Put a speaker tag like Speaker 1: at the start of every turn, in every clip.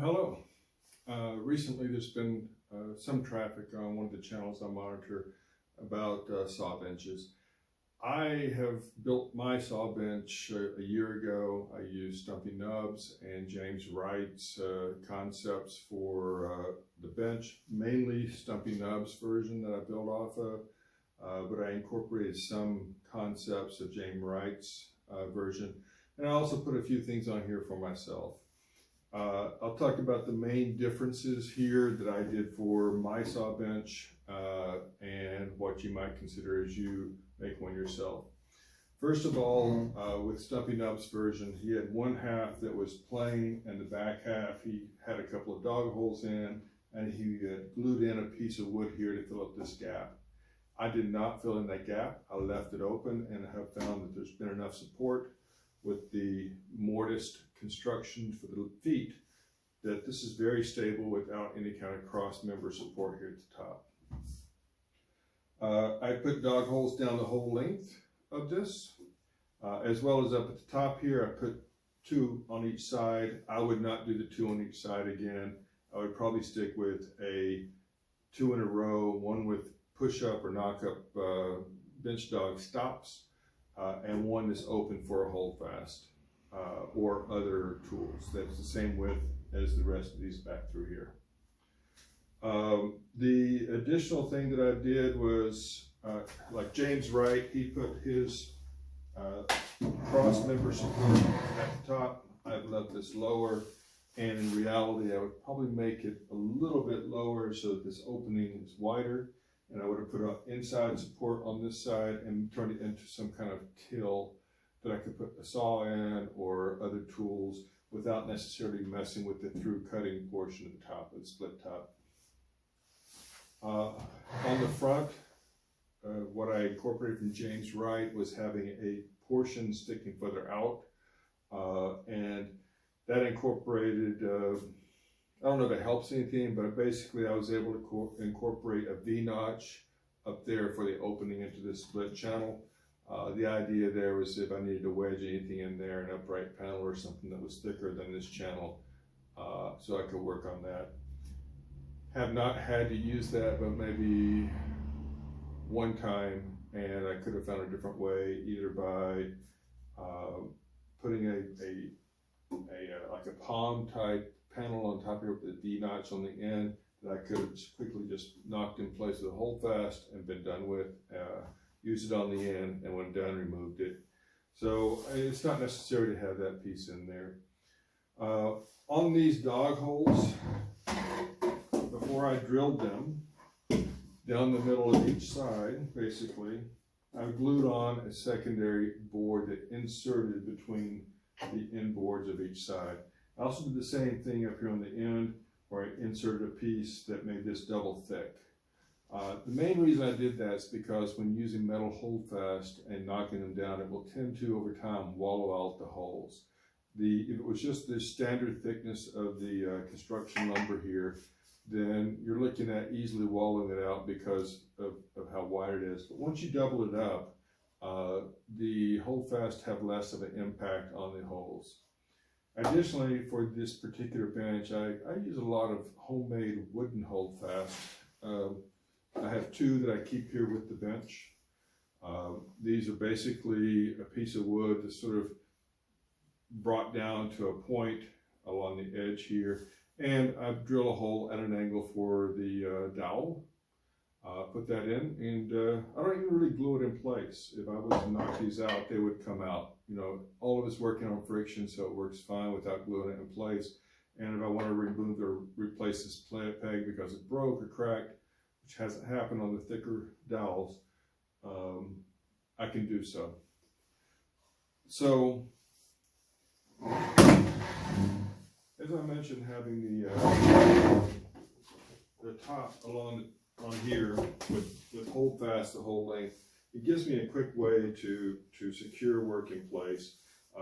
Speaker 1: Hello. Recently there's been some traffic on one of the channels I monitor about saw benches. I have built my saw bench a year ago. I used Stumpy Nubs and James Wright's concepts for the bench, mainly Stumpy Nubs version that I built off of, but I incorporated some concepts of James Wright's version, and I also put a few things on here for myself. I'll talk about the main differences here that I did for my saw bench and what you might consider as you make one yourself. First of all, with Stumpy Nubs version, he had one half that was plain and the back half he had a couple of dog holes in, and he glued in a piece of wood here to fill up this gap. I did not fill in that gap. I left it open and have found that there's been enough support with the mortised construction for the feet that this is very stable without any kind of cross member support here at the top. I put dog holes down the whole length of this, as well as up at the top here. I put 2 on each side. I would not do the 2 on each side again. I would probably stick with a 2 in a row, one with push-up or knock-up bench dog stops, and one that's open for a holdfast or other tools. That's the same width as the rest of these back through here. The additional thing that I did was, like James Wright, he put his cross member support at the top. I've left this lower, and in reality I would probably make it a little bit lower so that this opening is wider, and I would have put an inside support on this side and turned it into some kind of till that I could put a saw in or other tools without necessarily messing with the through cutting portion of the top of the split top. On the front, what I incorporated from James Wright was having a portion sticking further out, and that incorporated, I don't know if it helps anything, but basically I was able to incorporate a V-notch up there for the opening into the split channel. The idea there was if I needed to wedge anything in there, an upright panel or something that was thicker than this channel, so I could work on that. Have not had to use that, but maybe one time, and I could have found a different way, either by putting like a palm type panel on top here with the V-notch on the end that I could have quickly just knocked in place with a holdfast and been done with. Used it on the end, and when done, removed it. So it's not necessary to have that piece in there. On these dog holes, before I drilled them down the middle of each side, basically, I glued on a secondary board that inserted between the end boards of each side. I also did the same thing up here on the end, where I inserted a piece that made this double thick. The main reason I did that is because when using metal holdfast and knocking them down, it will tend to, over time, wallow out the holes. If it was just the standard thickness of the construction lumber here, then you're looking at easily wallowing it out because of how wide it is. But once you double it up, the holdfast have less of an impact on the holes. Additionally, for this particular bench, I use a lot of homemade wooden holdfast. I have 2 that I keep here with the bench. These are basically a piece of wood that's sort of brought down to a point along the edge here, and I've drilled a hole at an angle for the dowel. Put that in, and I don't even really glue it in place. If I was to knock these out, they would come out. You know, all of it's working on friction, so it works fine without gluing it in place. And if I want to remove or replace this peg because it broke or cracked, which hasn't happened on the thicker dowels, I can do so. So, as I mentioned, having the top on here with holdfast the whole length, it gives me a quick way to secure work in place,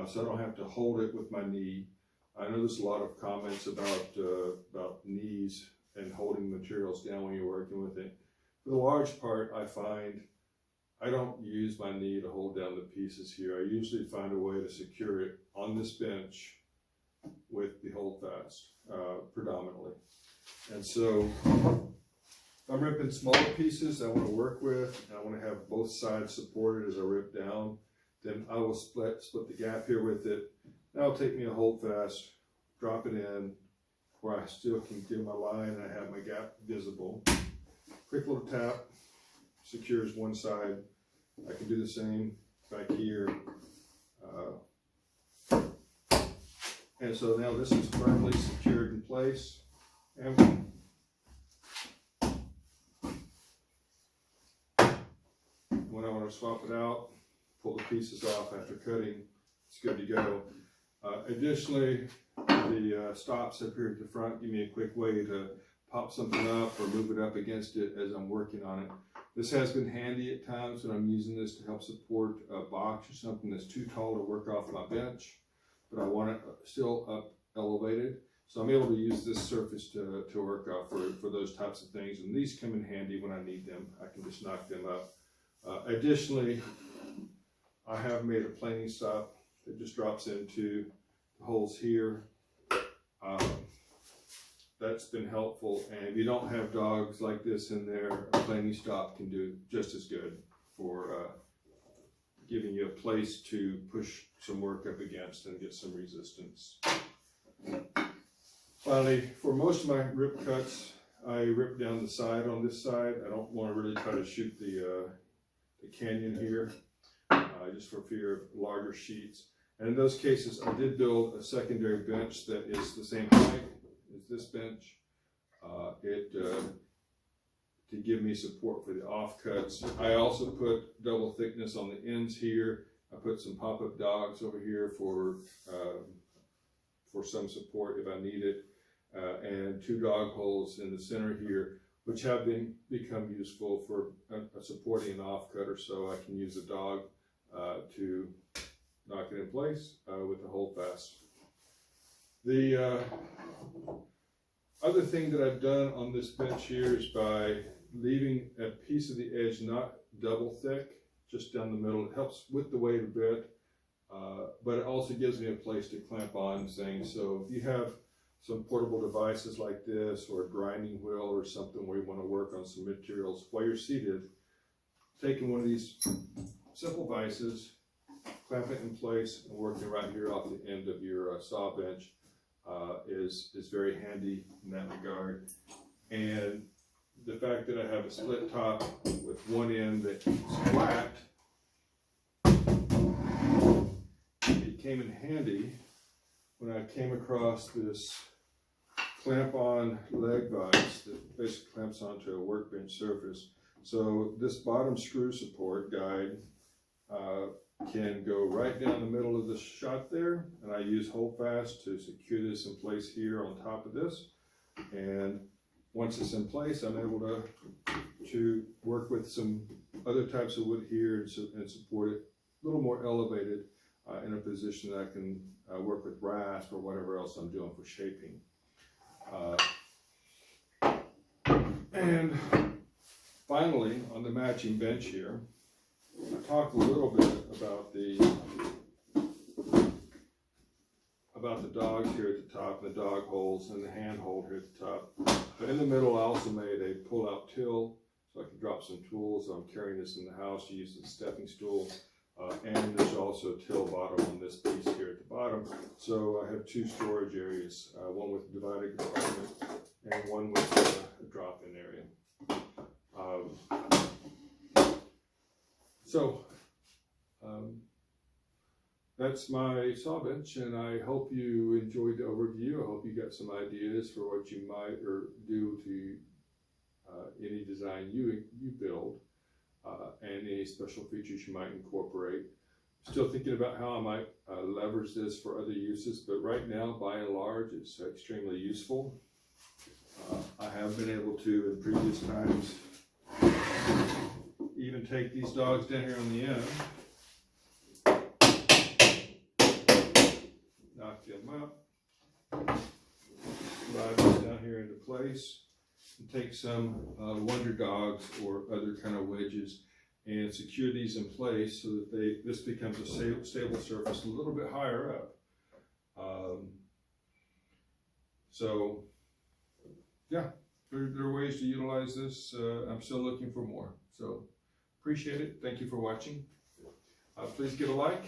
Speaker 1: so I don't have to hold it with my knee. I know there's a lot of comments about knees and holding materials down when you're working with it. For the large part, I find I don't use my knee to hold down the pieces here. I usually find a way to secure it on this bench with the holdfast predominantly. And so if I'm ripping smaller pieces I want to work with, and I want to have both sides supported as I rip down, then I will split the gap here with it. That'll take me a holdfast, drop it in where I still can do my line and I have my gap visible. Quick little tap, secures one side. I can do the same back here. And so now this is firmly secured in place. And when I want to swap it out, pull the pieces off after cutting, it's good to go. Additionally, the stops up here at the front give me a quick way to pop something up or move it up against it as I'm working on it. This has been handy at times when I'm using this to help support a box or something that's too tall to work off my bench, but I want it still up elevated. So I'm able to use this surface to work off for those types of things. And these come in handy when I need them. I can just knock them up. Additionally, I have made a planing stop that just drops into the holes here. That's been helpful, and if you don't have dogs like this in there, a planing stop can do just as good for giving you a place to push some work up against and get some resistance. Finally, for most of my rip cuts, I rip down the side on this side. I don't want to really try to shoot the canyon here, just for fear of larger sheets. And in those cases, I did build a secondary bench that is the same height as this bench. To give me support for the offcuts. I also put double thickness on the ends here. I put some pop-up dogs over here for some support if I need it, and 2 dog holes in the center here, which have become useful for supporting an offcut or so. I can use a dog to knock it in place with the holdfast. The other thing that I've done on this bench here is by leaving a piece of the edge not double thick, just down the middle. It helps with the weight a bit, but it also gives me a place to clamp on things. So if you have some portable devices like this, or a grinding wheel or something where you want to work on some materials while you're seated, taking one of these simple vices, clamp it in place, and working right here off the end of your saw bench is very handy in that regard. And the fact that I have a split top with one end that's flat, it came in handy when I came across this clamp-on leg vise that basically clamps onto a workbench surface. So this bottom screw support guide can go right down the middle of the shot there, and I use holdfast to secure this in place here on top of this. And once it's in place, I'm able to work with some other types of wood here and support it a little more elevated in a position that I can work with rasp or whatever else I'm doing for shaping. And finally, on the matching bench here, I talked a little bit about the dogs here at the top, the dog holes, and the handhold here at the top. But in the middle, I also made a pull-out till, so I can drop some tools. I'm carrying this in the house to use as a stepping stool. And there's also a till bottom on this piece here at the bottom. So I have 2 storage areas, one with divided compartment and one with a drop-in area. That's my saw bench, and I hope you enjoyed the overview. I hope you got some ideas for what you might do to any design you build, and any special features you might incorporate. Still thinking about how I might leverage this for other uses, but right now, by and large, it's extremely useful. I have been able to, in previous times, even take these dogs down here on the end, knock them up, slide these down here into place, and take some wonder dogs or other kind of wedges and secure these in place so that this becomes a stable surface a little bit higher up. So, yeah, there are ways to utilize this. I'm still looking for more. So, appreciate it. Thank you for watching. Please give a like.